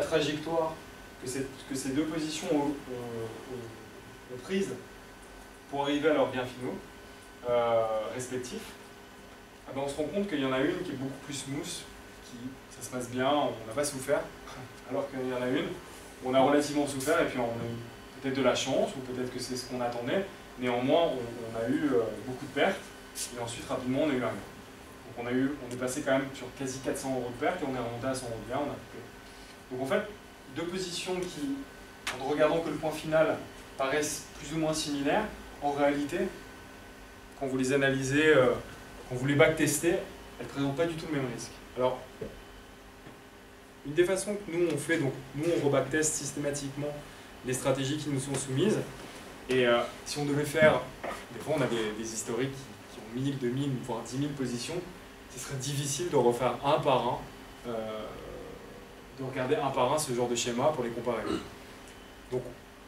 trajectoire que ces deux positions ont prise pour arriver à leurs biens finaux respectifs, eh ben on se rend compte qu'il y en a une qui est beaucoup plus smooth, ça se passe bien, on n'a pas souffert, alors qu'il y en a une où on a relativement souffert et puis on a eu peut-être de la chance, ou peut-être que c'est ce qu'on attendait, néanmoins on a eu beaucoup de pertes, et ensuite rapidement on a eu un gain. Donc on est passé quand même sur quasi 400 € de pertes et on est remonté à 100 € de gain, on a coupé. Donc en fait, deux positions qui, en ne regardant que le point final, paraissent plus ou moins similaires, en réalité, quand vous les analysez, quand vous les backtestez, elles ne présentent pas du tout le même risque. Alors, une des façons que nous on fait, donc nous on rebackteste systématiquement les stratégies qui nous sont soumises, et si on devait faire, des fois on a des historiques qui ont 1000, 2000, voire 10 000 positions, ce serait difficile de refaire un par un, de regarder un par un ce genre de schéma pour les comparer. Donc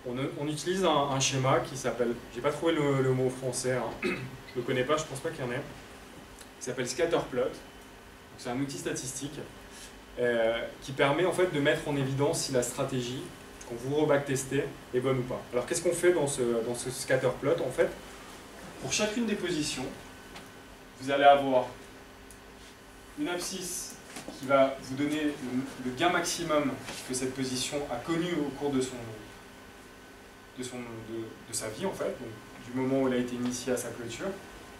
on utilise un schéma qui s'appelle, j'ai pas trouvé le mot français, hein. Je le connais pas, je pense pas qu'il y en ait, qui s'appelle scatterplot. C'est un outil statistique qui permet en fait de mettre en évidence si la stratégie quand vous rebacktestez est bonne ou pas. Alors qu'est-ce qu'on fait dans ce scatterplot en fait? Pour chacune des positions, vous allez avoir une abscisse qui va vous donner le gain maximum que cette position a connu au cours de sa vie en fait, donc, du moment où elle a été initiée à sa clôture,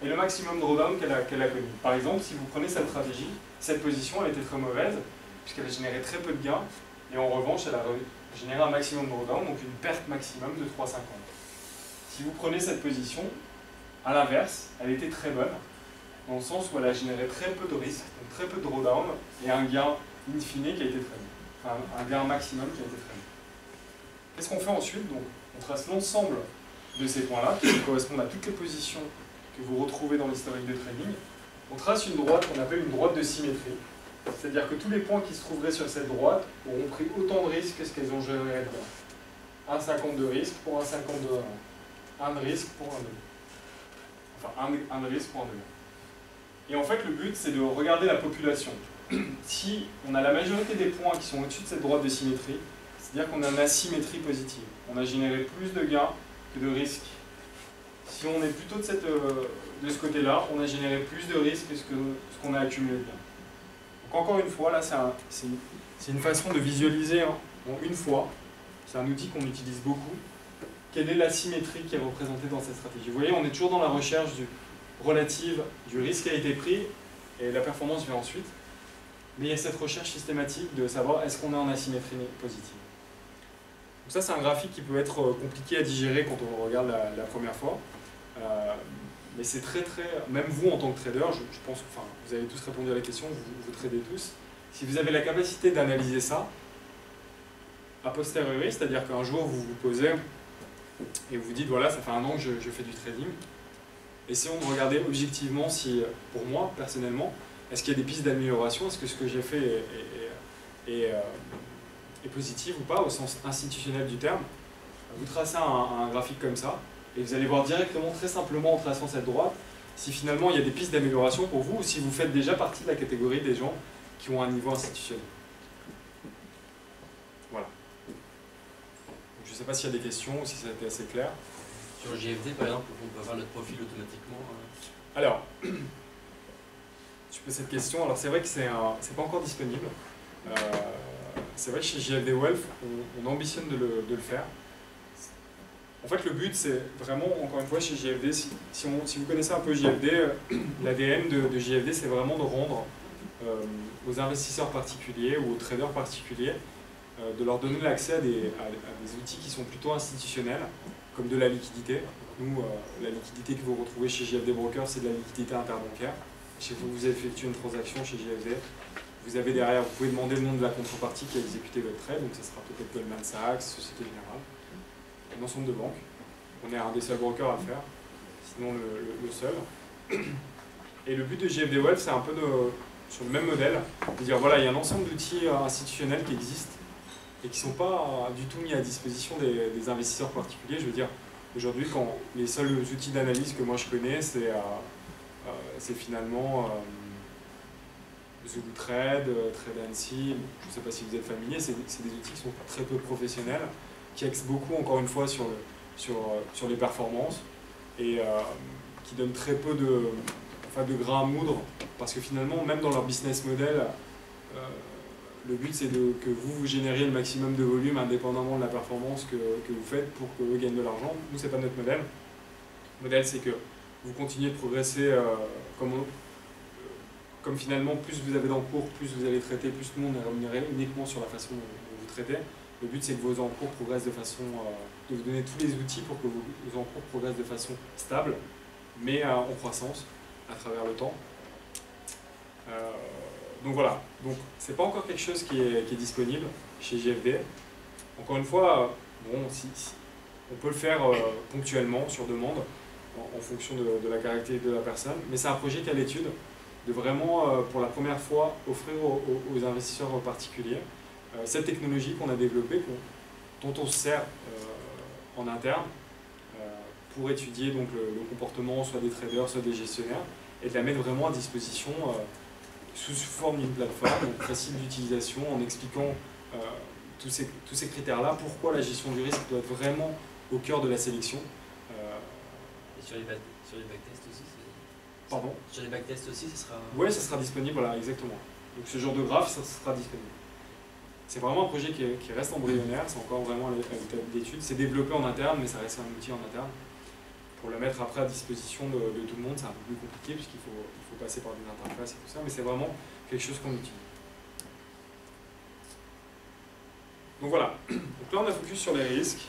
et le maximum drawdown qu'elle a connu. Par exemple, si vous prenez cette stratégie, cette position elle était très mauvaise, puisqu'elle a généré très peu de gains, et en revanche elle a généré un maximum drawdown, donc une perte maximum de 3,50. Si vous prenez cette position, à l'inverse, elle était très bonne, dans le sens où elle a généré très peu de risques, donc très peu de drawdown, et un gain in fine qui a été très bon. Enfin, un gain maximum qui a été très bon. Qu'est-ce qu'on fait ensuite? Donc, on trace l'ensemble de ces points-là, qui correspondent à toutes les positions que vous retrouvez dans l'historique de trading. On trace une droite qu'on appelle une droite de symétrie. C'est-à-dire que tous les points qui se trouveraient sur cette droite auront pris autant de risques que ce qu'elles ont généré de gain. 1,50 de risque pour 1,50 de 1. 1 de risque pour 1 de 2. Enfin, 1 de risque pour 1 de 2. Et en fait, le but, c'est de regarder la population. Si on a la majorité des points qui sont au-dessus de cette droite de symétrie, c'est-à-dire qu'on a une asymétrie positive. On a généré plus de gains que de risques. Si on est plutôt de ce côté-là, on a généré plus de risques que ce qu'on a accumulé de gains. Donc encore une fois, là, c'est une façon de visualiser en une fois, c'est un outil qu'on utilise beaucoup, quelle est l'asymétrie qui est représentée dans cette stratégie. Vous voyez, on est toujours dans la recherche relative du risque qui a été pris, et la performance vient ensuite. Mais il y a cette recherche systématique de savoir est-ce qu'on est en asymétrie positive. Donc ça, c'est un graphique qui peut être compliqué à digérer quand on regarde la première fois. Mais c'est très, même vous en tant que trader, je pense, enfin, vous avez tous répondu à la question, vous tradez tous. Si vous avez la capacité d'analyser ça, a posteriori, c'est-à-dire qu'un jour vous vous posez et vous dites, voilà, ça fait 1 an que je fais du trading, essayons de regarder objectivement si, pour moi, personnellement, est-ce qu'il y a des pistes d'amélioration, est-ce que ce que j'ai fait est positif ou pas, au sens institutionnel du terme. Vous tracez un graphique comme ça, et vous allez voir directement, très simplement, en traçant cette droite, si finalement il y a des pistes d'amélioration pour vous, ou si vous faites déjà partie de la catégorie des gens qui ont un niveau institutionnel. Voilà. Donc, je ne sais pas s'il y a des questions, ou si ça a été assez clair. Sur JFD, par exemple, on peut avoir notre profil automatiquement. Alors, je pose cette question. Alors, c'est vrai que c'est pas encore disponible. C'est vrai que chez JFD Wealth, on ambitionne de le faire. En fait, le but, c'est vraiment, encore une fois, chez JFD, si vous connaissez un peu JFD, l'ADN de JFD, c'est vraiment de rendre aux investisseurs particuliers ou aux traders particuliers, de leur donner l'accès à des outils qui sont plutôt institutionnels, comme de la liquidité. Nous, la liquidité que vous retrouvez chez JFD Broker, c'est de la liquidité interbancaire. Chez vous effectuez une transaction chez JFD, vous avez derrière, vous pouvez demander le nom de la contrepartie qui a exécuté votre trade, donc ça sera peut-être Goldman Sachs, Société Générale, un ensemble de banques. On est un des seuls brokers à le faire, sinon le seul. Et le but de JFD Wealth, c'est un peu sur le même modèle, de dire voilà, il y a un ensemble d'outils institutionnels qui existent et qui ne sont pas du tout mis à disposition des investisseurs particuliers. Je veux dire, aujourd'hui, quand les seuls outils d'analyse que moi je connais, c'est finalement ZooTrade, TradeNC, je ne sais pas si vous êtes familier, c'est des outils qui sont très peu professionnels, qui axent beaucoup, encore une fois, sur les performances et qui donnent très peu de grains à moudre, parce que finalement, même dans leur business model, le but c'est que vous génériez le maximum de volume indépendamment de la performance que vous faites pour que eux gagnent de l'argent. Nous, c'est pas notre modèle. Le modèle, c'est que vous continuez de progresser comme finalement, plus vous avez d'encours, plus vous allez traiter, plus tout le monde est rémunéré uniquement sur la façon dont vous traitez. Le but, c'est que vos encours progressent de façon... de vous donner tous les outils pour que vos encours progressent de façon stable, mais en croissance à travers le temps. Donc voilà, donc c'est pas encore quelque chose qui est disponible chez JFD. Encore une fois, bon, on peut le faire ponctuellement, sur demande, en fonction de la caractéristique de la personne, mais c'est un projet qui est à l'étude, de vraiment, pour la première fois, offrir aux investisseurs particuliers cette technologie qu'on a développée, dont on se sert en interne pour étudier donc, le comportement soit des traders, soit des gestionnaires, et de la mettre vraiment à disposition sous forme d'une plateforme, donc facile d'utilisation, en expliquant tous ces critères-là, pourquoi la gestion du risque doit être vraiment au cœur de la sélection. Et sur les backtests aussi Pardon ? Sur les backtests aussi, ce sera... Oui, ça sera disponible, voilà, exactement. Donc ce genre de graphe, ça sera disponible. C'est vraiment un projet qui reste embryonnaire, c'est encore vraiment à l'étape d'étude. C'est développé en interne, mais ça reste un outil en interne. Pour le mettre après à disposition de tout le monde, c'est un peu plus compliqué, puisqu'il faut passer par des interfaces et tout ça, mais c'est vraiment quelque chose qu'on utilise. Donc voilà, donc là on a focus sur les risques.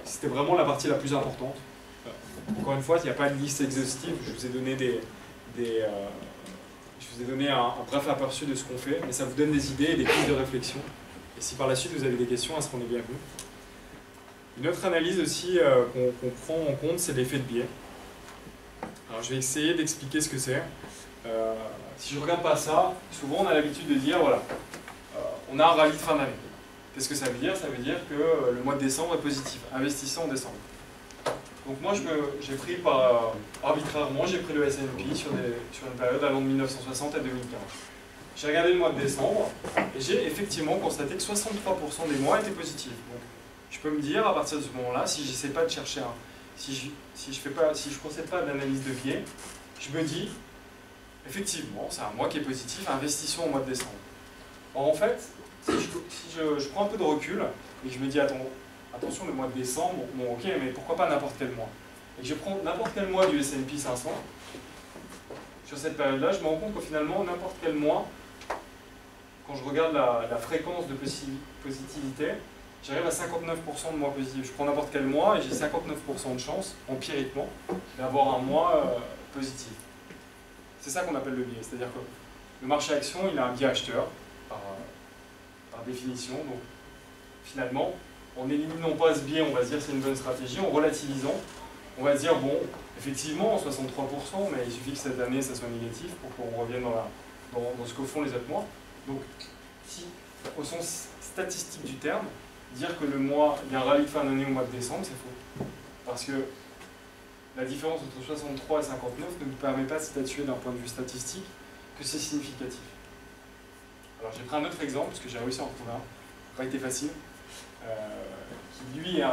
C'était vraiment la partie la plus importante. Encore une fois, il n'y a pas de liste exhaustive, je vous ai donné un bref aperçu de ce qu'on fait, mais ça vous donne des idées et des pistes de réflexion. Et si par la suite vous avez des questions, à ce qu'on est bienvenu. Une autre analyse aussi qu'on prend en compte, c'est l'effet de biais. Alors je vais essayer d'expliquer ce que c'est. Si je ne regarde pas ça, souvent on a l'habitude de dire, voilà, on a un rallye de fin d'année. Qu'est-ce que ça veut dire? Ça veut dire que le mois de décembre est positif, investissant en décembre. Donc moi j'ai pris arbitrairement, j'ai pris le S&P sur une période allant de 1960 à 2015. J'ai regardé le mois de décembre et j'ai effectivement constaté que 63% des mois étaient positifs. Donc, je peux me dire à partir de ce moment-là, si je n'essaie pas de chercher si je procède pas à l'analyse de biais, je me dis effectivement c'est un mois qui est positif, investissons au mois de décembre. Or en fait, si je prends un peu de recul et que je me dis attention le mois de décembre, bon ok, mais pourquoi pas n'importe quel mois? Et que je prends n'importe quel mois du S&P 500, sur cette période-là, je me rends compte que finalement n'importe quel mois, quand je regarde la fréquence de positivité, j'arrive à 59% de mois positifs. Je prends n'importe quel mois et j'ai 59% de chance, empiriquement, d'avoir un mois positif. C'est ça qu'on appelle le biais. C'est-à-dire que le marché action, il a un biais acheteur, par définition. Donc, finalement, en n'éliminant pas ce biais, on va se dire que c'est une bonne stratégie. En relativisant, on va se dire, bon, effectivement, 63%, mais il suffit que cette année, ça soit négatif pour qu'on revienne dans ce que font les autres mois. Donc, si, au sens statistique du terme, dire que il y a un rallye de fin d'année au mois de décembre, c'est faux. Parce que la différence entre 63 et 59 ne nous permet pas de statuer d'un point de vue statistique que c'est significatif. Alors j'ai pris un autre exemple, parce que j'ai réussi à en retrouver un, ça n'a pas été facile, qui lui est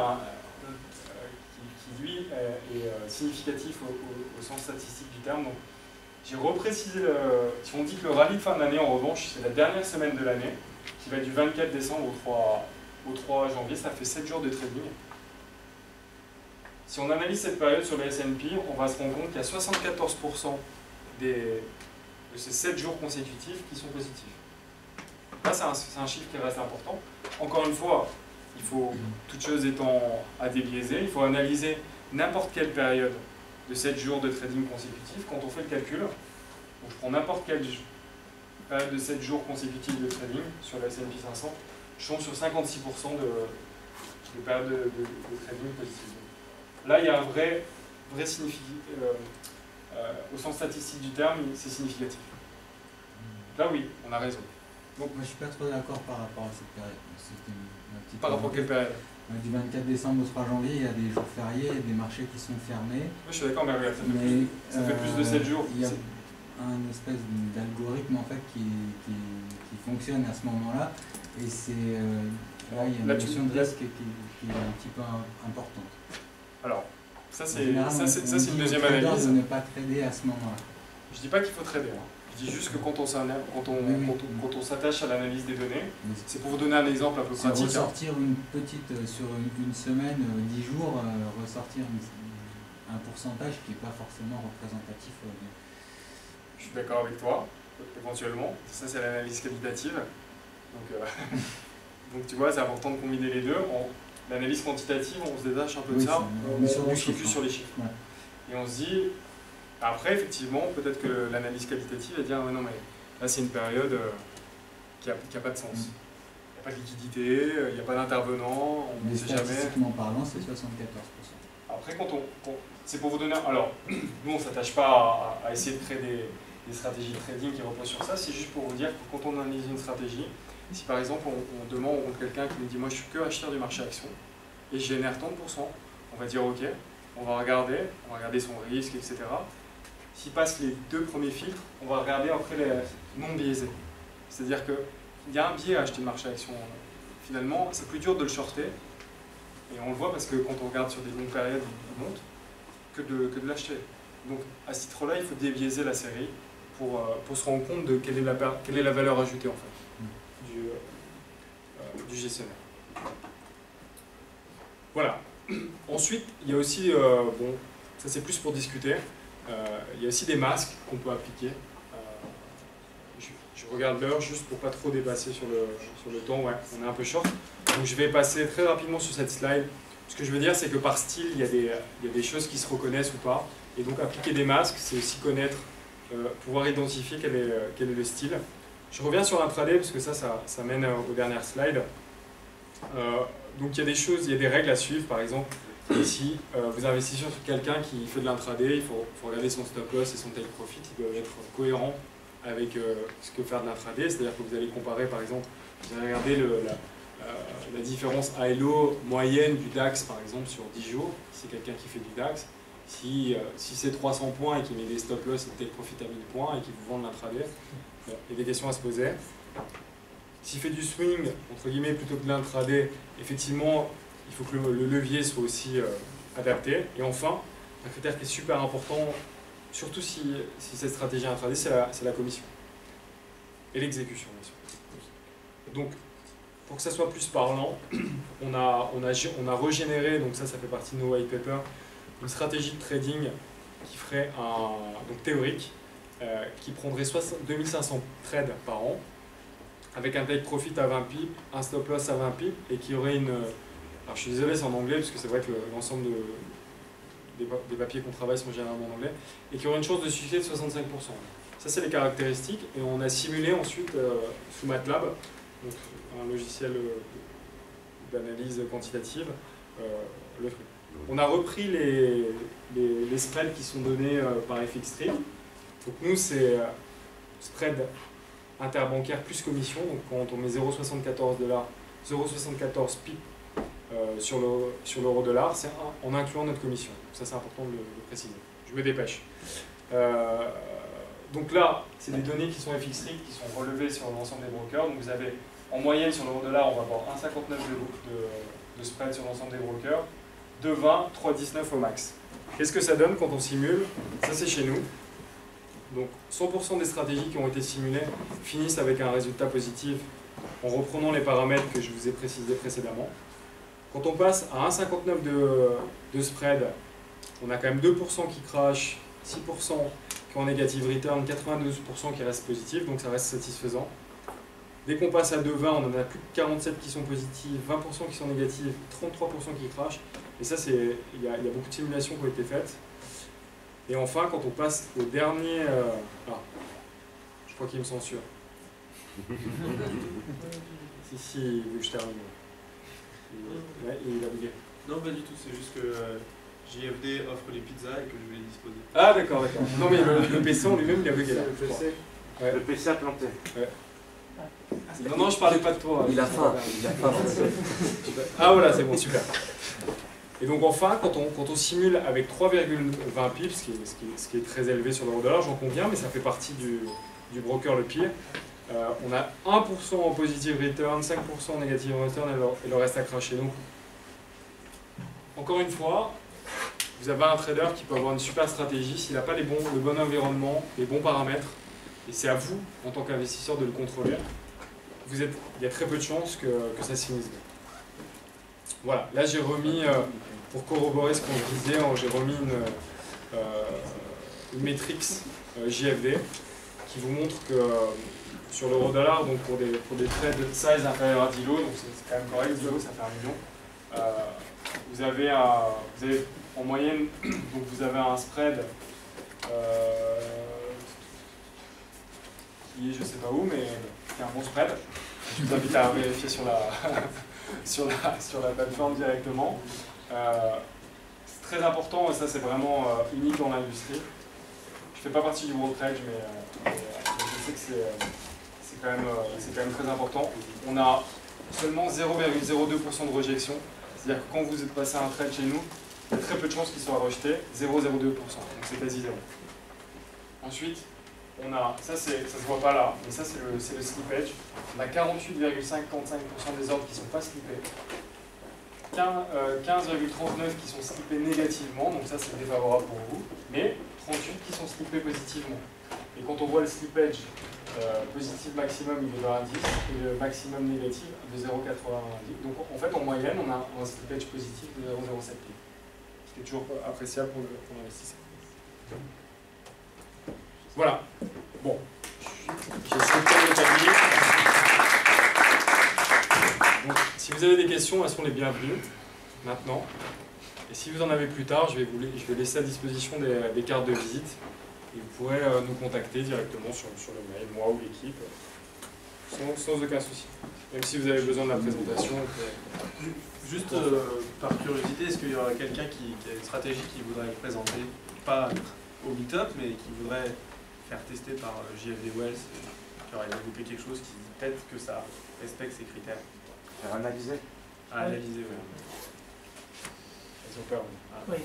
significatif au sens statistique du terme. Donc, j'ai reprécisé, si on dit que le rallye de fin d'année, en revanche, c'est la dernière semaine de l'année, qui va du 24 décembre au 3 janvier, ça fait 7 jours de trading. Si on analyse cette période sur le S&P, on va se rendre compte qu'il y a 74% de ces 7 jours consécutifs qui sont positifs. Là, c'est un chiffre qui reste important. Encore une fois, il faut, toute chose étant à débiaiser, il faut analyser n'importe quelle période de 7 jours de trading consécutifs. Quand on fait le calcul, donc je prends n'importe quelle période de 7 jours consécutifs de trading sur le S&P 500, je tombe sur 56% de période de trading positive. Là, il y a un vrai au sens statistique du terme, c'est significatif. Là, oui, on a raison. Donc, moi, je suis pas trop d'accord par rapport à cette période. Par rapport à quelle période? Du 24 décembre au 3 janvier, il y a des jours fériés, des marchés qui sont fermés. Oui, je suis d'accord, mais regarde, ça fait plus de 7 jours. un espèce d'algorithme en fait qui fonctionne à ce moment-là. Et c'est là il y a une notion de risque qui est un petit peu importante. Alors, ça c'est une deuxième analyse. De ne pas trader à ce moment-là. Je dis pas qu'il faut trader. Hein. Je dis juste que quand on s'attache à l'analyse des données, c'est pour vous donner un exemple un peu pratique. Ressortir une petite, sur une semaine, 10 jours, ressortir un pourcentage qui n'est pas forcément représentatif. Je suis d'accord avec toi, éventuellement. Ça, c'est l'analyse qualitative. Donc, tu vois, c'est important de combiner les deux. L'analyse quantitative, on se détache un peu de ça. On se focus sur les chiffres. Ouais. Et on se dit, après, effectivement, peut-être que l'analyse qualitative va dire, non, mais là, c'est une période qui n'a pas de sens. Il n'y a pas de liquidité, il n'y a pas d'intervenant, on ne sait jamais. Statistiquement parlant, c'est 74%. Après, c'est pour vous donner... Alors, nous, on ne s'attache pas à essayer de créer des stratégies de trading qui reposent sur ça. C'est juste pour vous dire que quand on analyse une stratégie, si par exemple, on demande, on rencontre quelqu'un qui nous dit « Moi, je suis que acheteur du marché action et je génère tant de pourcents », on va dire « Ok, on va regarder son risque, etc. » S'il passe les 2 premiers filtres, on va regarder après les non biaisés. C'est-à-dire qu'il y a un biais à acheter le marché action. Finalement, c'est plus dur de le shorter. Et on le voit parce que quand on regarde sur des longues périodes, il monte que de l'acheter. Donc à ce titre-là, il faut débiaiser la série pour se rendre compte de quelle est la valeur ajoutée en fait, du gestionnaire. Voilà. Ensuite, il y a aussi, bon, ça c'est plus pour discuter, il y a aussi des masques qu'on peut appliquer. Je regarde l'heure juste pour pas trop dépasser sur le temps, ouais, on est un peu short. Donc je vais passer très rapidement sur cette slide. Ce que je veux dire, c'est que par style, il y a des choses qui se reconnaissent ou pas. Et donc appliquer des masques, c'est aussi connaître, pouvoir identifier quel est le style. Je reviens sur l'intraday parce que ça mène aux dernières slides. Donc il y a des choses, il y a des règles à suivre. Par exemple, ici, vous investissez sur quelqu'un qui fait de l'intraday, il faut regarder son stop loss et son take profit. Ils doivent être cohérents avec ce que faire de l'intraday. C'est-à-dire que vous allez comparer, par exemple, vous allez regarder la différence high-low moyenne du DAX, par exemple, sur 10 jours. Si c'est quelqu'un qui fait du DAX, si c'est 300 points et qu'il met des stop-loss et des take profit à 1000 points et qu'il vous vend de l'intraday, il y a des questions à se poser. S'il fait du swing, entre guillemets, plutôt que de l'intraday, effectivement, il faut que le levier soit aussi adapté. Et enfin, un critère qui est super important, surtout si cette stratégie intraday, c'est la commission et l'exécution, bien sûr. Donc, pour que ça soit plus parlant, on a régénéré, donc ça fait partie de nos white papers, une stratégie de trading qui ferait donc théorique, qui prendrait 2500 trades par an, avec un take profit à 20 pips, un stop loss à 20 pips, et qui aurait une... Alors je suis désolé, c'est en anglais, parce que c'est vrai que l'ensemble des papiers qu'on travaille sont généralement en anglais, et qui aurait une chance de succès de 65%. Ça, c'est les caractéristiques, et on a simulé ensuite sous MATLAB, donc un logiciel d'analyse quantitative, le truc. On a repris les spreads qui sont donnés par FXtrade. Donc nous, c'est spread interbancaire plus commission. Donc quand on met 0,74 $, 0,74 pips sur l'euro-dollar, c'est en incluant notre commission. Ça, c'est important de le préciser. Je me dépêche. Donc là, c'est des données qui sont FXtrade, qui sont relevées sur l'ensemble des brokers. Donc vous avez, en moyenne, sur l'euro-dollar, on va avoir 1,59 de spread sur l'ensemble des brokers, 2,20, 3,19 au max. Qu'est-ce que ça donne quand on simule? Ça, c'est chez nous. Donc 100% des stratégies qui ont été simulées finissent avec un résultat positif en reprenant les paramètres que je vous ai précisés précédemment. Quand on passe à 1,59 de spread, on a quand même 2% qui crash, 6% qui ont negative return, 92% qui restent positifs, donc ça reste satisfaisant. Dès qu'on passe à 2,20, on en a plus de 47 qui sont positifs, 20% qui sont négatifs, 33% qui crashent. Et ça, il y a beaucoup de simulations qui ont été faites. Et enfin, quand on passe au dernier... je crois qu'il me censure. si, il veut que je termine. Ouais, il a bugué. Non, pas du tout, c'est juste que JFD offre les pizzas et que je vais les disposer. Ah, d'accord. Non, mais le PC en lui-même, il a bugué là. Le PC a planté. Ouais. Non, je parlais pas de toi. Il a faim. Ah, voilà, c'est bon, super. Et donc enfin, quand on simule avec 3,20 pips, ce qui est très élevé sur l'euro-dollar, j'en conviens, mais ça fait partie du broker le pire, on a 1% en positive return, 5% en negative return et le reste à cracher. Donc, encore une fois, vous avez un trader qui peut avoir une super stratégie s'il n'a pas le bon environnement, les bons paramètres, et c'est à vous, en tant qu'investisseur, de le contrôler. Il y a très peu de chances que ça se finisse bien. Voilà, là j'ai remis, pour corroborer ce qu'on disait, j'ai remis une matrix JFD qui vous montre que sur l'euro-dollar, donc pour des trades de size inférieur à 10 lots, donc c'est quand même correct, 10 lots ça fait 1 million, vous avez en moyenne, donc vous avez un spread qui est je sais pas où, mais qui est un bon spread. Je vous invite à vérifier sur la, sur la plateforme directement. C'est très important, et ça c'est vraiment unique dans l'industrie. Je ne fais pas partie du brokerage, mais je sais que c'est quand même très important. On a seulement 0,02% de rejection. C'est-à-dire que quand vous êtes passé un trade chez nous, il y a très peu de chances qu'il soit rejeté, 0,02%. Donc c'est quasi zéro. Ensuite, on a, ça se voit pas là, mais ça c'est le slippage. On a 48,55% des ordres qui ne sont pas slippés, 15,39 qui sont slippés négativement, donc ça c'est défavorable pour vous, mais 38 qui sont slippés positivement. Et quand on voit le slippage positif maximum, il est de 1,10 et le maximum négatif de 0,90. Donc en fait en moyenne on a un slippage positif de 0,07. Ce qui est toujours appréciable pour l'investisseur. Voilà. Bon. J'ai essayé de l'établir. Donc, si vous avez des questions, elles sont les bienvenues maintenant. Et si vous en avez plus tard, je vais laisser à disposition des cartes de visite. Et vous pourrez nous contacter directement sur le mail, moi ou l'équipe, sans aucun souci. Même si vous avez besoin de la présentation. Juste par curiosité, est-ce qu'il y aura quelqu'un qui a une stratégie qui voudrait présenter, pas au meet-up, mais qui voudrait faire tester par JFD Wells, qui aurait développé quelque chose qui peut-être que ça respecte ces critères? Faire analyser. À analyser, oui. Elles ont peur. Oui.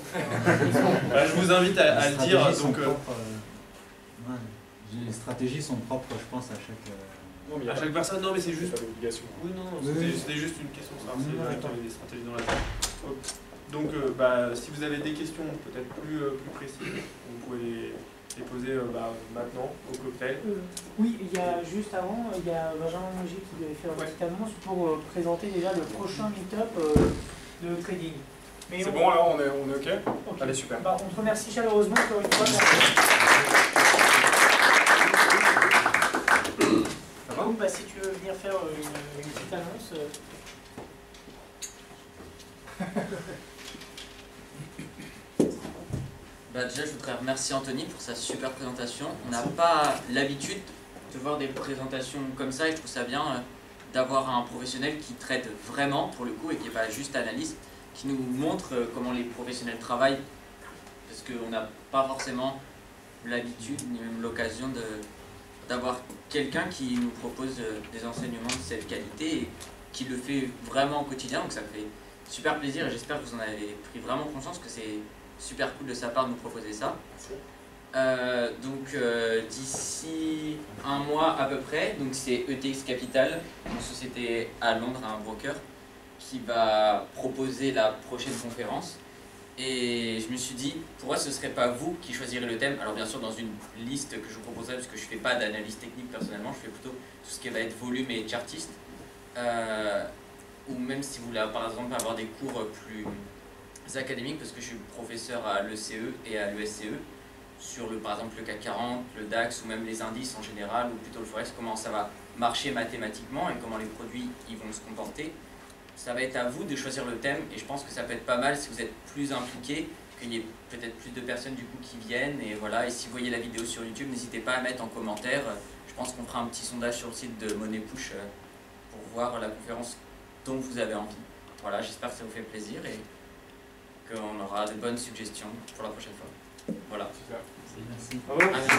Bah, je vous invite à le dire. Donc, les stratégies sont propres, je pense, à chaque... à chaque personne, non mais c'est juste... Pas d'obligation. Oui, non, Oui. c'était juste une question. Ça, Oui, c'est vrai qu'il y avait des stratégies dans la tête. Donc, si vous avez des questions peut-être plus précises, vous pouvez les poser maintenant au cocktail. Oui, il y a juste avant, il y a Benjamin Mogier qui devait faire une petite annonce pour présenter déjà le prochain meet-up de trading. C'est bon, là, on est OK? Okay. Allez, super. Bah, on te remercie chaleureusement encore une fois. Ça va? Donc, si tu veux venir faire une petite annonce. Déjà, je voudrais remercier Anthony pour sa super présentation. On n'a pas l'habitude de voir des présentations comme ça et je trouve ça bien d'avoir un professionnel qui traite vraiment pour le coup et qui n'est pas juste analyste, qui nous montre comment les professionnels travaillent, parce qu'on n'a pas forcément l'habitude ni même l'occasion d'avoir quelqu'un qui nous propose des enseignements de cette qualité et qui le fait vraiment au quotidien. Donc ça fait super plaisir et j'espère que vous en avez pris vraiment conscience, que c'est super cool de sa part de nous proposer ça. D'ici un mois à peu près, donc c'est ETX Capital, une société à Londres, un broker, qui va proposer la prochaine conférence. Et je me suis dit, pourquoi ce ne serait pas vous qui choisirez le thème? Alors bien sûr dans une liste que je vous proposerai, parce que je ne fais pas d'analyse technique personnellement, je fais plutôt tout ce qui va être volume et chartiste. Ou même si vous voulez par exemple avoir des cours plus académiques, parce que je suis professeur à l'ECE et à l'ESCE, sur par exemple le CAC 40, le DAX ou même les indices en général, ou plutôt le Forex, comment ça va marcher mathématiquement et comment les produits ils vont se comporter. Ça va être à vous de choisir le thème et je pense que ça peut être pas mal si vous êtes plus impliqué, qu'il y ait peut-être plus de personnes du coup qui viennent. Et voilà, et si vous voyez la vidéo sur YouTube, n'hésitez pas à mettre en commentaire. Je pense qu'on fera un petit sondage sur le site de Money Push pour voir la conférence dont vous avez envie. Voilà, j'espère que ça vous fait plaisir et qu'on aura de bonnes suggestions pour la prochaine fois. Voilà. Super. Merci. Bravo. Merci.